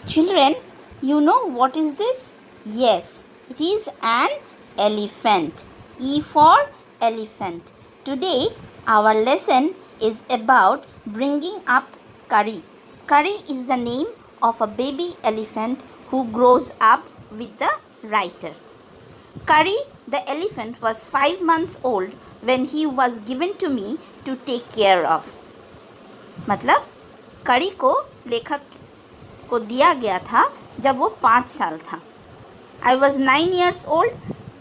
Children, you know what is this? Yes, it is an elephant. E for elephant. Today, our lesson is about bringing up Curry. Curry is the name of a baby elephant who grows up with the writer. Curry the elephant was 5 months old when he was given to me to take care of. मतलब करी को लेखक को दिया गया था जब वो 5 साल था. I was 9 years old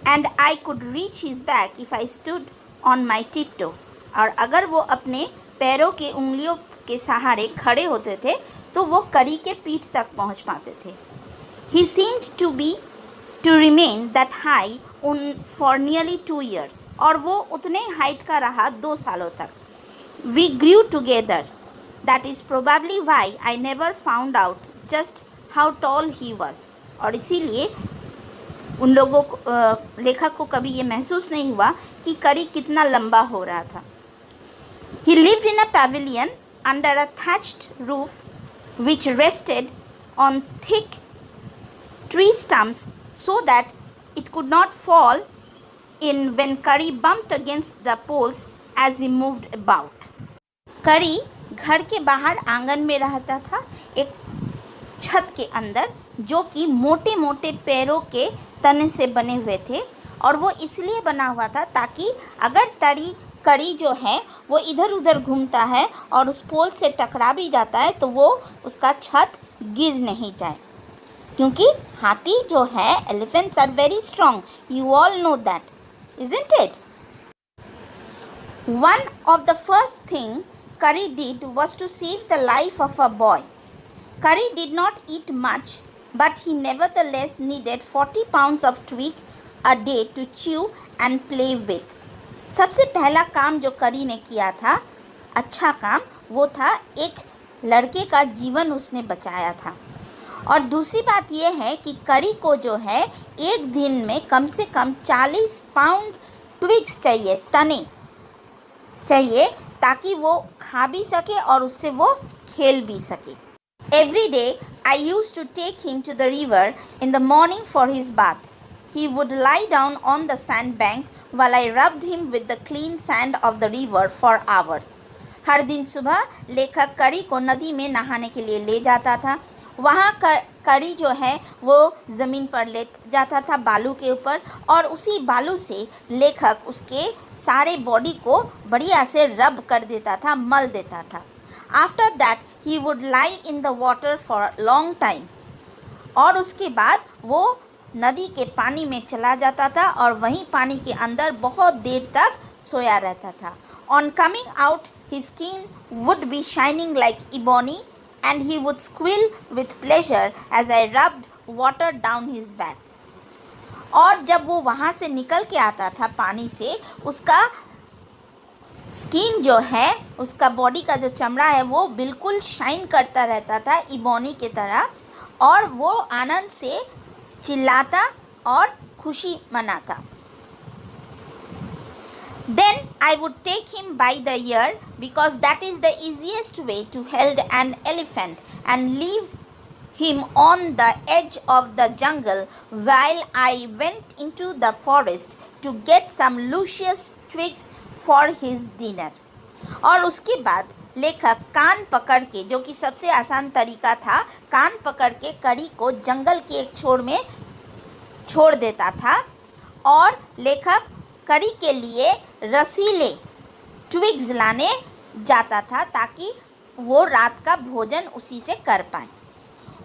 and I could reach his back if I stood on my tiptoe. और अगर वो अपने पैरों के उंगलियों के सहारे खड़े होते थे तो वो करी के पीठ तक पहुंच पाते थे. He seemed to remain that high for nearly 2 years. और वो उतने हाइट का रहा 2 सालों तक. We grew together. That is probably why I never found out just how tall he was. और इसीलिए उन लोगों को लेखक को कभी ये महसूस नहीं हुआ कि करी कितना लंबा हो रहा था. He lived in a pavilion under a thatched roof which rested on thick tree stumps so that it could not fall in when Curry bumped against the poles as he moved about. करी घर के बाहर आंगन में रहता था, एक छत के अंदर, जो कि मोटे मोटे पैरों के तने से बने हुए थे. और वो इसलिए बना हुआ था ताकि अगर करी जो है वो इधर उधर घूमता है और उस पोल से टकरा भी जाता है तो वो उसका छत गिर नहीं जाए. क्योंकि हाथी जो है, elephants are very strong. You all know that, isn't it? One of the first thing Curry did was to save the life of a boy. Curry did not eat much, but he nevertheless needed 40 pounds of twig a day to chew and play with. सबसे पहला काम जो करी ने किया था, अच्छा काम, वो था एक लड़के का जीवन उसने बचाया था. और दूसरी बात यह है कि करी को जो है एक दिन में कम से कम 40 पाउंड ट्विग्स चाहिए, तने चाहिए, ताकि वो खा भी सके और उससे वो खेल भी सके. Every day I used to take him to the river in the morning for his bath. He would lie down on the sandbank while I rubbed him with the clean sand of the river for hours. हर दिन सुबह लेखक करी को नदी में नहाने के लिए ले जाता था. वहाँ करी जो है वो ज़मीन पर लेट जाता था बालू के ऊपर, और उसी बालू से लेखक उसके सारे बॉडी को बढ़िया से रब कर देता था, मल देता था. After that he would lie in the water for long time. और उसके बाद वो नदी के पानी में चला जाता था और वहीं पानी के अंदर बहुत देर तक सोया रहता था. On coming out his skin would be shining like ebony and he would squeal with pleasure as I rubbed water down his back. और जब वो वहाँ से निकल के आता था पानी से, उसका स्किन जो है, उसका बॉडी का जो चमड़ा है वो बिल्कुल शाइन करता रहता था इबोनी के तरह, और वो आनंद से चिल्लाता और खुशी मनाता. Then I would take him by the ear because that is the easiest way to hold an elephant and leave him on the edge of the jungle while I went into the forest to get some luscious twigs for his dinner. और उसके बाद लेखक कान पकड़ के, जो कि सबसे आसान तरीका था, कान पकड़ के करी को जंगल के एक छोर में छोड़ देता था और लेखक करी के लिए रसीले ट्विग्स लाने जाता था ताकि वो रात का भोजन उसी से कर पाए.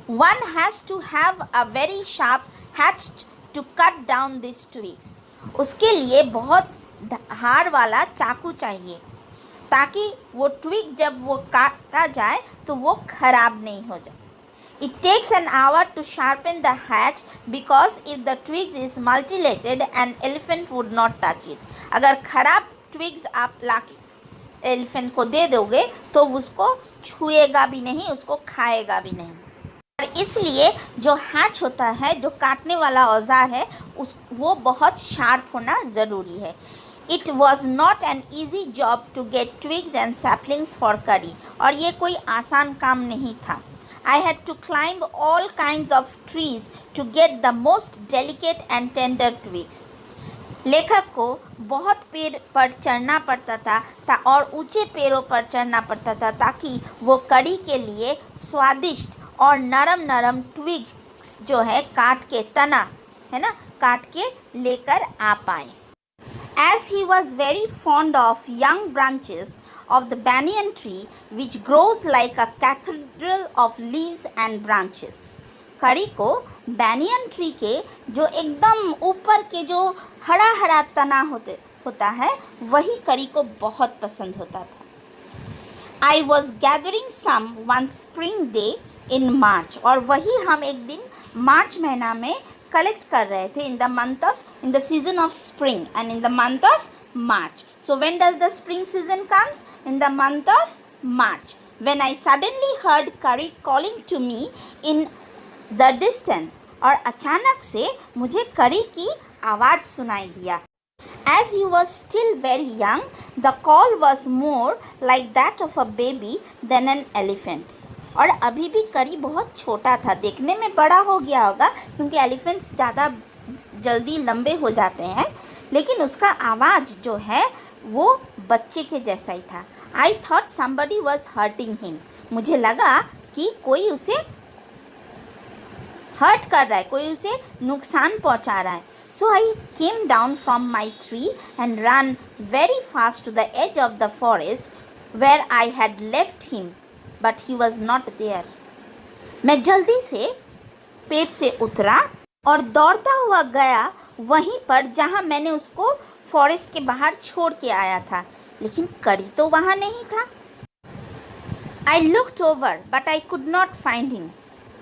One has to have a very sharp hatchet to cut down these twigs. उसके लिए बहुत धार वाला चाकू चाहिए ताकि वो ट्विग जब वो काटा जाए तो वो खराब नहीं हो जाए. It takes an hour to sharpen the hatch because if the twigs is mutilated, an elephant would not touch it. अगर खराब twigs आप लाके एलिफेंट को दे दोगे तो उसको छुएगा भी नहीं, उसको खाएगा भी नहीं. और इसलिए जो हैच होता है, जो काटने वाला औजार है, वो बहुत शार्प होना ज़रूरी है. It was not an easy job to get twigs and saplings for Curry. और ये कोई आसान काम नहीं था. I had to climb all kinds of trees to get the most delicate and tender twigs. लेखक को बहुत पेड़ पर चढ़ना पड़ता था और ऊंचे पेड़ों पर चढ़ना पड़ता था ताकि वो कड़ी के लिए स्वादिष्ट और नरम नरम ट्विग्स जो है काट के तना है ना काट के लेकर आ पाए. As he was very fond of young branches of the banyan tree which grows like a cathedral of leaves and branches. कड़ी को बैनियन ट्री के जो एकदम ऊपर के जो हरा हरा तना होता है वही कड़ी को बहुत पसंद होता था. I was gathering some one spring day in March और वही हम एक दिन मार्च महीना में कलेक्ट कर रहे थे in the season of spring and in the month of March. So when does the spring season comes? In the month of March. When I suddenly heard Curry calling to me in the distance और अचानक से मुझे करी की आवाज़ सुनाई दिया. As he was still very young, the call was more like that of a baby than an elephant. और अभी भी करी बहुत छोटा था, देखने में बड़ा हो गया होगा क्योंकि एलिफेंट्स ज़्यादा जल्दी लंबे हो जाते हैं, लेकिन उसका आवाज़ जो है वो बच्चे के जैसा ही था. I thought somebody was hurting him. मुझे लगा कि कोई उसे हर्ट कर रहा है, कोई उसे नुकसान पहुंचा रहा है. So I came down from my tree and ran very fast to the edge of the forest where I had left him, but he was not there. मैं जल्दी से पेड़ से उतरा और दौड़ता हुआ गया वहीं पर जहाँ मैंने उसको फॉरेस्ट के बाहर छोड़ के आया था, लेकिन करी तो वहाँ नहीं था. I looked over, but I could not find him.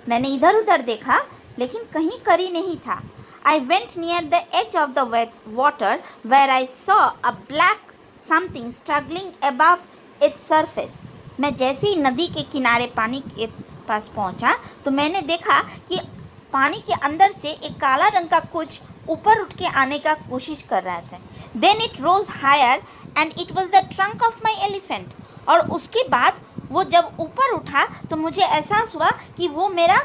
मैंने इधर उधर देखा लेकिन कहीं करी नहीं था. I went near the edge of the water where I saw a black something struggling above its surface. मैं जैसे ही नदी के किनारे पानी के पास पहुंचा तो मैंने देखा कि पानी के अंदर से एक काला रंग का कुछ ऊपर उठ के आने का कोशिश कर रहा था. Then it rose higher and it was the trunk of my elephant. और उसके बाद वो जब ऊपर उठा तो मुझे एहसास हुआ कि वो मेरा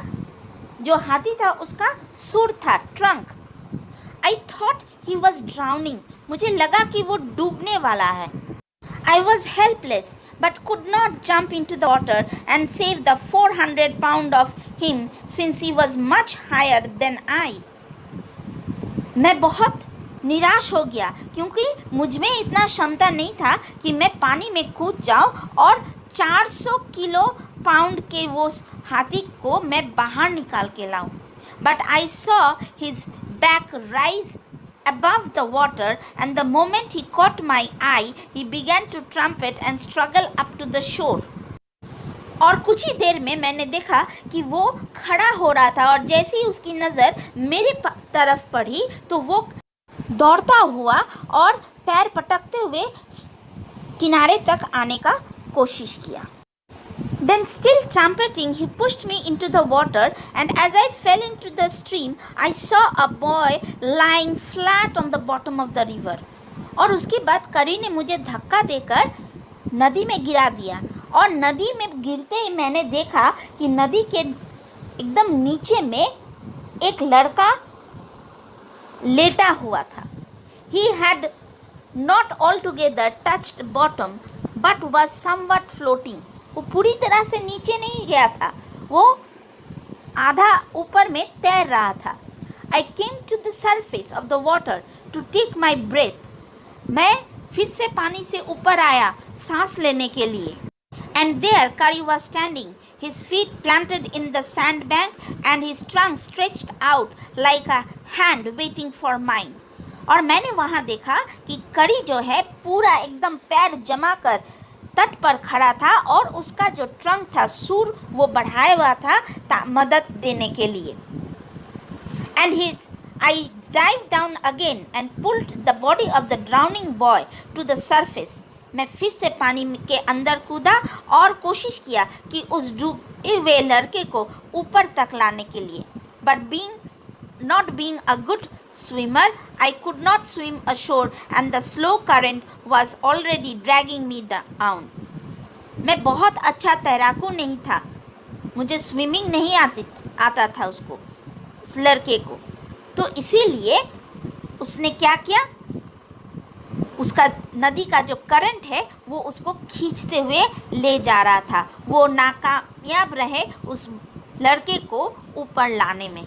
जो हाथी था उसका सुर था, trunk. I thought he was drowning. मुझे लगा कि वो डूबने वाला है. I was helpless but could not jump into the water and save the 400 pound of him since he was much higher than I. मैं बहुत निराश हो गया क्योंकि मुझ में इतना क्षमता नहीं था कि मैं पानी में कूद जाऊं और 400 किलो पाउंड के वो हाथी को मैं बाहर निकाल के लाऊं. But I saw his back rise above the water and the moment he caught my eye, he began to trumpet and struggle up to the shore. और कुछ ही देर में मैंने देखा कि वो खड़ा हो रहा था और जैसे ही उसकी नज़र मेरे तरफ पड़ी तो वो दौड़ता हुआ और पैर पटकते हुए किनारे तक आने का कोशिश किया. Then still trumpeting, he pushed me into the water and as I fell into the stream, I saw a boy lying flat on the bottom of the river. और उसके बाद करी ने मुझे धक्का देकर नदी में गिरा दिया और नदी में गिरते ही मैंने देखा कि नदी के एकदम नीचे में एक लड़का लेटा हुआ था. He had not altogether touched bottom but was somewhat floating. वो पूरी तरह से नीचे नहीं गया था, वो आधा ऊपर में तैर रहा था. I came to the surface of the water to take my breath. मैं फिर से पानी से ऊपर आया सांस लेने के लिए. And there Curry was standing, his feet planted in the sandbank and his trunk stretched out like a hand waiting for mine. और मैंने वहाँ देखा कि करी जो है पूरा एकदम पैर जमा कर तट पर खड़ा था और उसका जो ट्रंक था, सूर वो बढ़ाया हुआ था मदद देने के लिए. And I dived down again and pulled the body of the drowning boy to the surface. मैं फिर से पानी के अंदर कूदा और कोशिश किया कि उस डूबे हुए लड़के को ऊपर तक लाने के लिए. But not being a good swimmer, I could not swim ashore and the slow current was already dragging me down. मैं बहुत अच्छा तैराकू नहीं था मुझे स्विमिंग नहीं आता था उसको, उस लड़के को। तो इसीलिए उसने क्या किया, उसका नदी का जो करंट है वो उसको खींचते हुए ले जा रहा था। वो नाकामयाब रहे उस लड़के को ऊपर लाने में।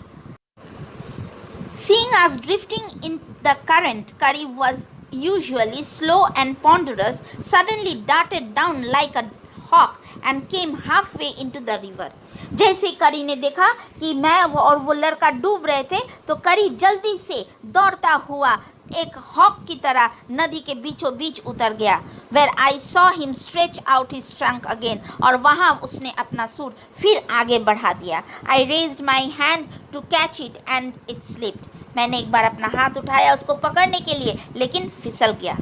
Seeing us drifting in the current, Kari was usually slow and ponderous, suddenly darted down like a hawk and came halfway into the river. जैसे करी ने देखा कि मैं और वो लड़का डूब रहे थे, तो करी जल्दी से दौड़ता हुआ एक हॉक की तरह नदी के बीचों बीच उतर गया। Where I saw him stretch out his trunk again, और वहाँ उसने अपना सूर फिर आगे बढ़ा दिया। I raised my hand to catch it and it slipped. मैंने एक बार अपना हाथ उठाया उसको पकड़ने के लिए, लेकिन फिसल गया।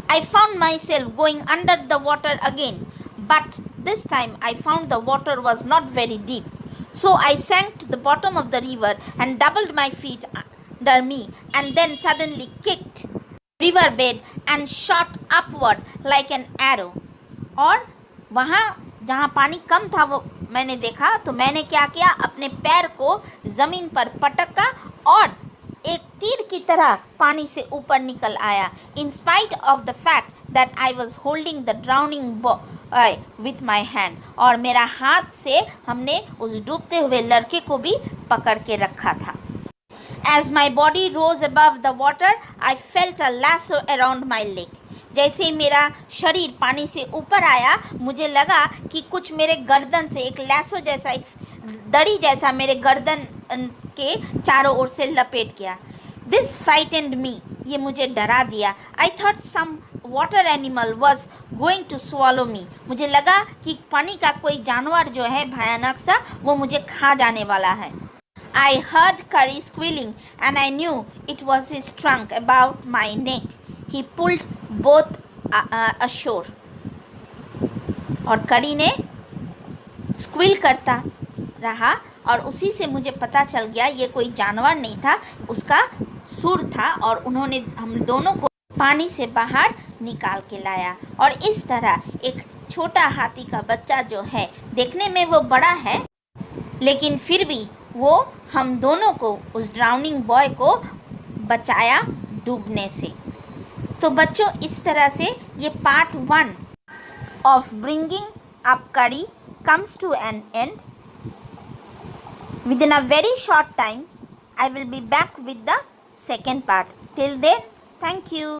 I found myself going under the water again, but this time I found the water was not very deep. So I sank to the bottom of the river and doubled my feet under me, and then suddenly kicked river bed and shot upward like an arrow. और वहाँ जहाँ पानी कम था वो मैंने देखा, तो मैंने क्या किया, अपने पैर को ज़मीन पर पटका और एक तीर की तरह पानी से ऊपर निकल आया। In spite of the fact that I was holding the drowning boy with my hand, और मेरा हाथ से हमने उस डूबते हुए लड़के को भी पकड़ के रखा था। As my body rose above the water, I felt a lasso around my leg. जैसे ही मेरा शरीर पानी से ऊपर आया, मुझे लगा कि कुछ मेरे गर्दन से एक लैसो जैसा, एक दड़ी जैसा मेरे गर्दन के चारों ओर से लपेट गया। This frightened me. ये मुझे डरा दिया। I thought some water animal was going to swallow me. मुझे लगा कि पानी का कोई जानवर जो है भयानक सा, वो मुझे खा जाने वाला है। I heard Kari squealing and I knew it was his trunk about my neck. He pulled both ashore. और करी ने स्क्विल करता रहा और उसी से मुझे पता चल गया ये कोई जानवर नहीं था, उसका सुर था, और उन्होंने हम दोनों को पानी से बाहर निकाल के लाया। और इस तरह एक छोटा हाथी का बच्चा जो है, देखने में वो बड़ा है, लेकिन फिर भी वो हम दोनों को, उस ड्राउनिंग बॉय को बचाया डूबने से। तो बच्चों, इस तरह से ये पार्ट 1 ऑफ ब्रिंगिंग अप करी comes to an end. Within a very short time, I will be back with the second part. Till then, thank you.